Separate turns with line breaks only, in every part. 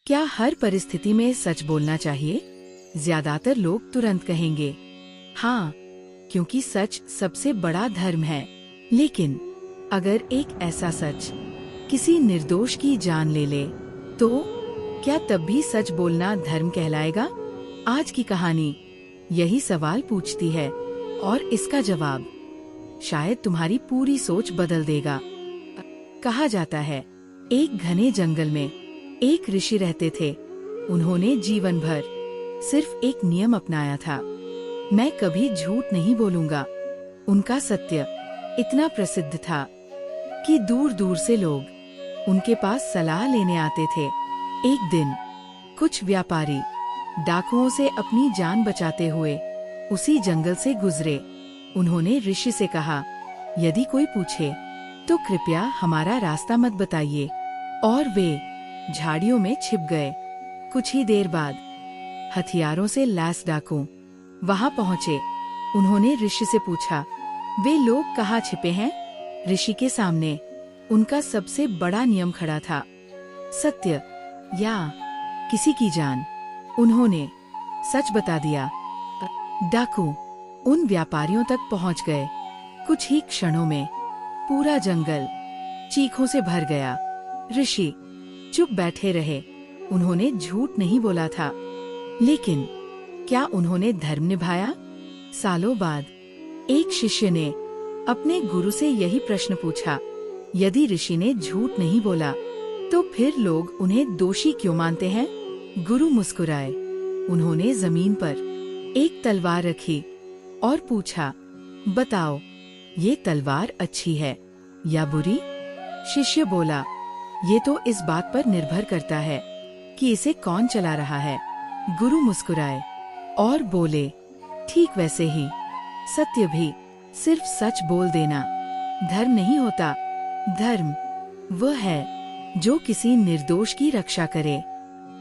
क्या हर परिस्थिति में सच बोलना चाहिए? ज्यादातर लोग तुरंत कहेंगे हाँ, क्योंकि सच सबसे बड़ा धर्म है। लेकिन अगर एक ऐसा सच किसी निर्दोष की जान ले ले, तो क्या तब भी सच बोलना धर्म कहलाएगा? आज की कहानी यही सवाल पूछती है और इसका जवाब शायद तुम्हारी पूरी सोच बदल देगा। कहा जाता है, एक घने जंगल में एक ऋषि रहते थे। उन्होंने जीवन भर सिर्फ एक नियम अपनाया था, मैं कभी झूठ नहीं बोलूंगा। उनका सत्य इतना प्रसिद्ध था कि दूर दूर से लोग उनके पास सलाह लेने आते थे। एक दिन कुछ व्यापारी डाकुओं से अपनी जान बचाते हुए उसी जंगल से गुजरे। उन्होंने ऋषि से कहा, यदि कोई पूछे तो कृपया हमारा रास्ता मत बताइए। और वे झाड़ियों में छिप गए। कुछ ही देर बाद हथियारों से लैस डाकू वहां पहुंचे। उन्होंने ऋषि से पूछा, वे लोग कहाँ छिपे हैं? ऋषि के सामने उनका सबसे बड़ा नियम खड़ा था, सत्य या किसी की जान। उन्होंने सच बता दिया। डाकू उन व्यापारियों तक पहुंच गए। कुछ ही क्षणों में पूरा जंगल चीखों से भर गया। ऋषि चुप बैठे रहे। उन्होंने झूठ नहीं बोला था, लेकिन क्या उन्होंने धर्म निभाया? सालों बाद एक शिष्य ने अपने गुरु से यही प्रश्न पूछा, यदि ऋषि ने झूठ नहीं बोला तो फिर लोग उन्हें दोषी क्यों मानते हैं? गुरु मुस्कुराए। उन्होंने जमीन पर एक तलवार रखी और पूछा, बताओ, ये तलवार अच्छी है या बुरी? शिष्य बोला, ये तो इस बात पर निर्भर करता है कि इसे कौन चला रहा है। गुरु मुस्कुराए और बोले, ठीक वैसे ही सत्य भी सिर्फ सच बोल देना धर्म नहीं होता। धर्म वह है जो किसी निर्दोष की रक्षा करे।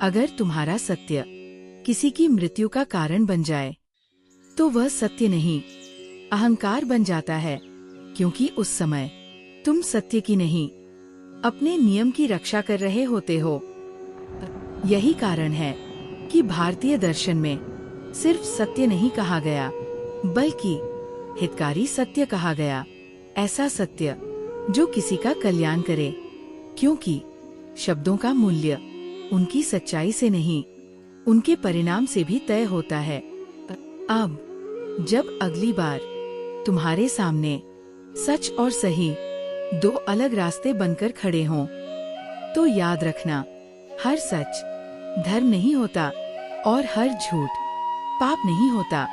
अगर तुम्हारा सत्य किसी की मृत्यु का कारण बन जाए तो वह सत्य नहीं, अहंकार बन जाता है, क्योंकि उस समय तुम सत्य की नहीं, अपने नियम की रक्षा कर रहे होते हो। यही कारण है कि भारतीय दर्शन में सिर्फ सत्य नहीं कहा गया, बल्कि हितकारी सत्य कहा गया। ऐसा सत्य जो किसी का कल्याण करे, क्योंकि शब्दों का मूल्य उनकी सच्चाई से नहीं, उनके परिणाम से भी तय होता है। अब जब अगली बार तुम्हारे सामने सच और सही दो अलग रास्ते बनकर खड़े हों, तो याद रखना, हर सच धर्म नहीं होता और हर झूठ पाप नहीं होता।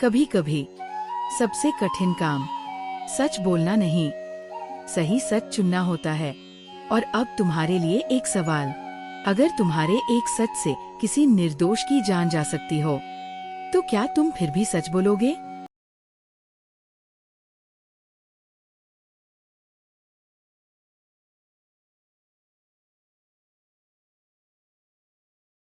कभी कभी सबसे कठिन काम सच बोलना नहीं, सही सच चुनना होता है। और अब तुम्हारे लिए एक सवाल, अगर तुम्हारे एक सच से किसी निर्दोष की जान जा सकती हो, तो क्या तुम फिर भी सच बोलोगे?